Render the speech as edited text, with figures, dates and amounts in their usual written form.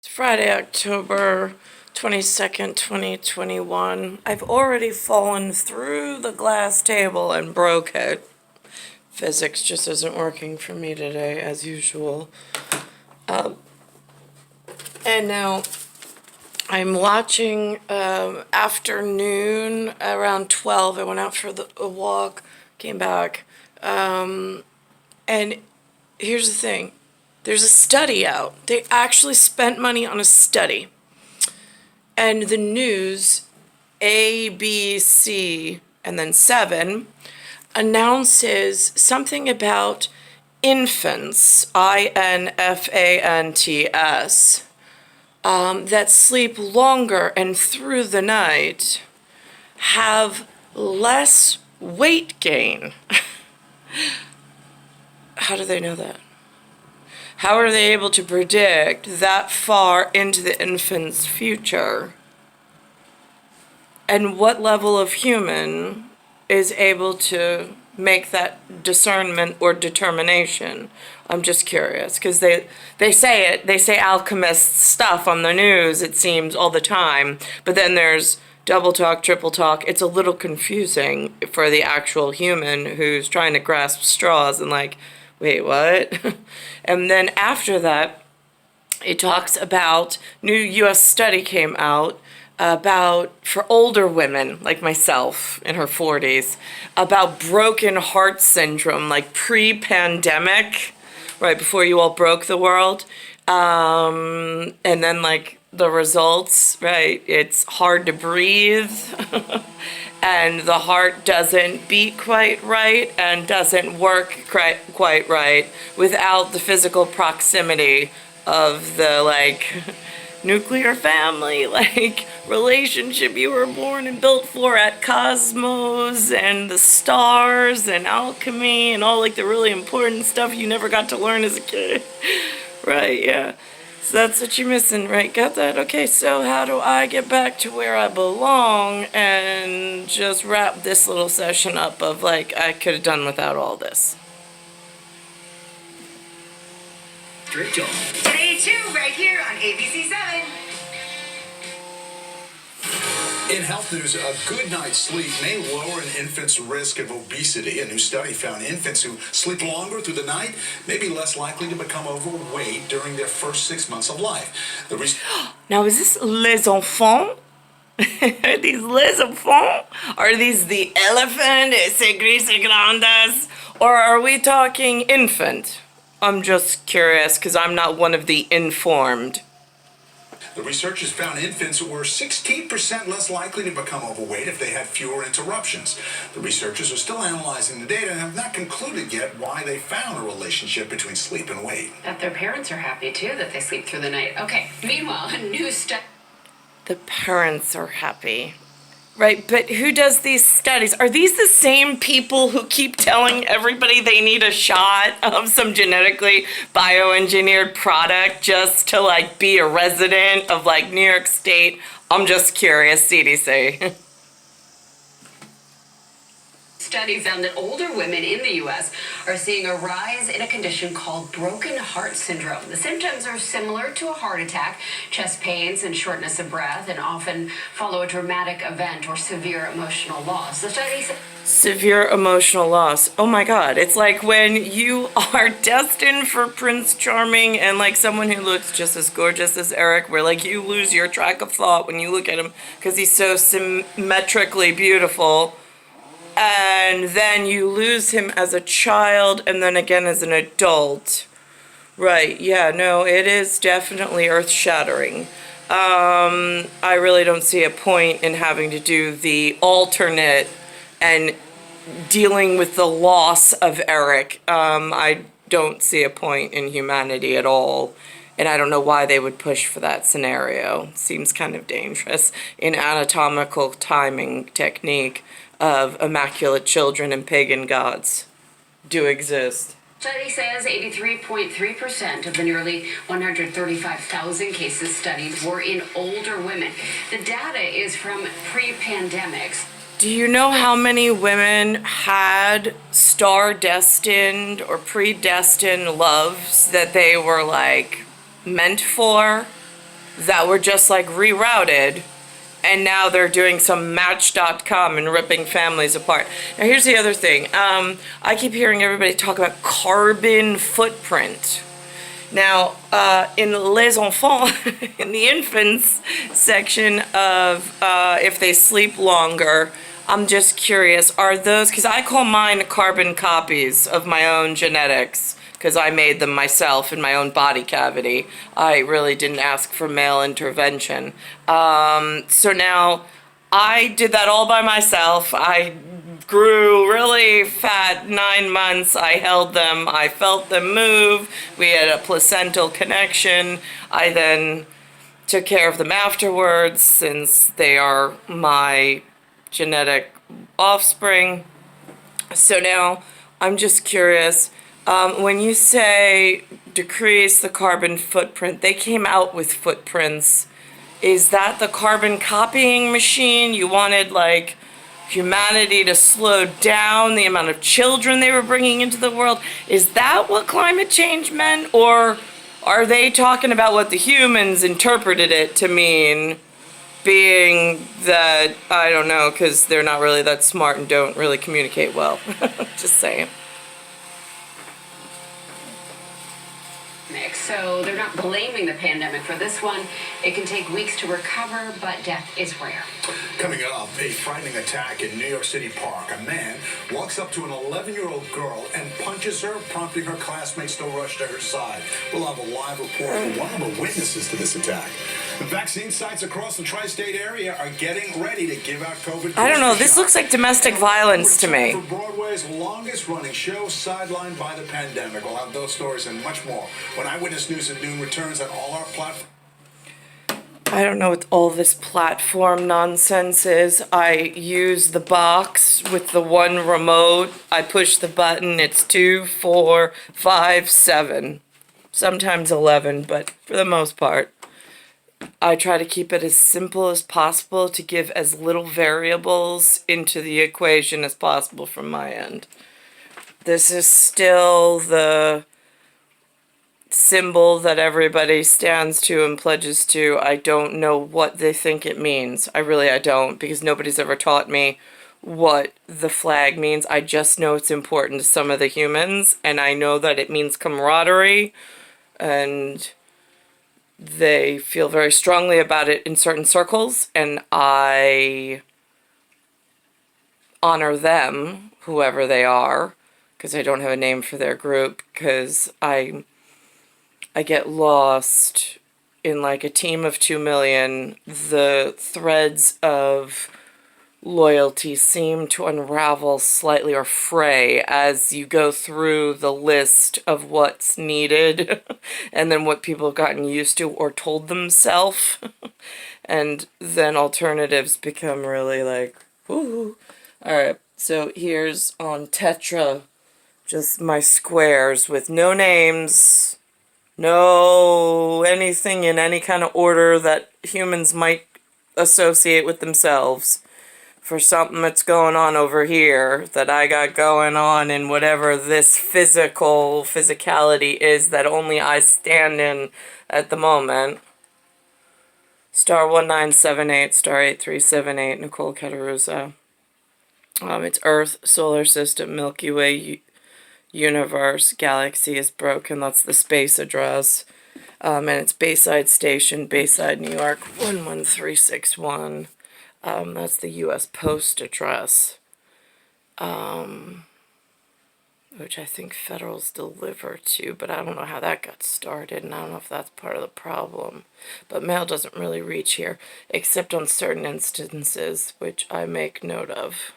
It's Friday, October 22nd, 2021. I've already fallen through the glass table and broke it. Physics just isn't working for me today, as usual. And now I'm watching afternoon around 12. I went out for a walk, came back. And here's the thing. There's a study out. They actually spent money on a study. And the news, ABC, and then 7, announces something about infants, INFANTS, that sleep longer and through the night have less weight gain. How do they know that? How are they able to predict that far into the infant's future? And what level of human is able to make that discernment or determination? I'm just curious, because they say alchemist stuff on the news, it seems, all the time, but then there's double talk, triple talk. It's a little confusing for the actual human who's trying to grasp straws and like, wait, what? And then after that, it talks about, new U.S. study came out about, for older women like myself in her 40s, about broken heart syndrome, like pre-pandemic, right before you all broke the world. And then like the results, right? It's hard to breathe. And the heart doesn't beat quite right and doesn't work quite right without the physical proximity of the like nuclear family, like relationship you were born and built for at Cosmos and the stars and alchemy and all like the really important stuff you never got to learn as a kid. Right, yeah. So that's what you're missing, right? Got that? Okay, so how do I get back to where I belong and just wrap this little session up of like, I could have done without all this. Rachel. Today too, right here on ABC 7. In health news, a good night's sleep may lower an infant's risk of obesity. A new study found infants who sleep longer through the night may be less likely to become overweight during their first 6 months of life. Now, is this les enfants? Are these les enfants? Are these the elephant, ese gris grandes? Or are we talking infant? I'm just curious because I'm not one of the informed. The researchers found infants were 16% less likely to become overweight if they had fewer interruptions. The researchers are still analyzing the data and have not concluded yet why they found a relationship between sleep and weight. That their parents are happy too that they sleep through the night. Okay, meanwhile, a new study. The parents are happy. Right, but who does these studies? Are these the same people who keep telling everybody they need a shot of some genetically bioengineered product just to like be a resident of like New York State? I'm just curious, CDC. Study found that older women in the U.S. are seeing a rise in a condition called broken heart syndrome. The symptoms are similar to a heart attack, chest pains and shortness of breath, and often follow a dramatic event or severe emotional loss. The study said severe emotional loss. Oh my God. It's like when you are destined for Prince Charming and like someone who looks just as gorgeous as Eric, where like you lose your track of thought when you look at him because he's so symmetrically beautiful. And then you lose him as a child and then again as an adult. Right, yeah, no, it is definitely earth-shattering. I really don't see a point in having to do the alternate and dealing with the loss of Eric. I don't see a point in humanity at all. And I don't know why they would push for that scenario. Seems kind of dangerous in anatomical timing technique of immaculate children and pagan gods do exist. Study says 83.3% of the nearly 135,000 cases studied were in older women. The data is from pre-pandemics. Do you know how many women had star-destined or predestined loves that they were like meant for? that were just like rerouted, and now they're doing some Match.com and ripping families apart. Now here's the other thing. I keep hearing everybody talk about carbon footprint. Now, in Les Enfants, in the infants section of if they sleep longer, I'm just curious, are those, because I call mine carbon copies of my own genetics, because I made them myself in my own body cavity. I really didn't ask for male intervention. So now, I did that all by myself. I grew really fat, 9 months. I held them. I felt them move. We had a placental connection. I then took care of them afterwards, since they are my genetic offspring. So now I'm just curious, when you say decrease the carbon footprint, they came out with footprints. Is that the carbon copying machine? You wanted like humanity to slow down the amount of children they were bringing into the world? Is that what climate change meant? Or are they talking about what the humans interpreted it to mean, being that, I don't know, because they're not really that smart and don't really communicate well. Just saying. So they're not blaming the pandemic for this one. It can take weeks to recover, but death is rare. Coming up, a frightening attack in New York City Park. A man walks up to an 11-year-old girl and punches her, prompting her classmates to rush to her side. We'll have a live report from one of the witnesses to this attack. The vaccine sites across the tri-state area are getting ready to give out COVID. I don't know, this looks like domestic violence to me. For Broadway's longest-running show, sidelined by the pandemic. We'll have those stories and much more when Eyewitness News at noon returns on all our platforms. I don't know what all this platform nonsense is. I use the box with the one remote. I push the button. It's 2, 4, 5, 7. Sometimes 11, but for the most part, I try to keep it as simple as possible to give as little variables into the equation as possible from my end. This is still the symbol that everybody stands to and pledges to. I don't know what they think it means. I don't, because nobody's ever taught me what the flag means. I just know it's important to some of the humans, and I know that it means camaraderie, and they feel very strongly about it in certain circles, and I honor them, whoever they are, because I don't have a name for their group, because I get lost in like a team of 2 million. The threads of loyalty seem to unravel slightly or fray as you go through the list of what's needed and then what people have gotten used to or told themselves. And then alternatives become really like, woohoo. Alright, so here's on Tetra, just my squares with no names, no anything in any kind of order that humans might associate with themselves, for something that's going on over here that I got going on in whatever this physicality is that only I stand in at the moment. Star 1978, star 8378, Nicole, Cattaruzza. It's Earth, solar system, Milky Way, universe, galaxy is broken. That's the space address. And it's Bayside Station, Bayside, New York, 11361. That's the U.S. Post address, which I think Federals deliver to, but I don't know how that got started, and I don't know if that's part of the problem. But mail doesn't really reach here, except on certain instances, which I make note of.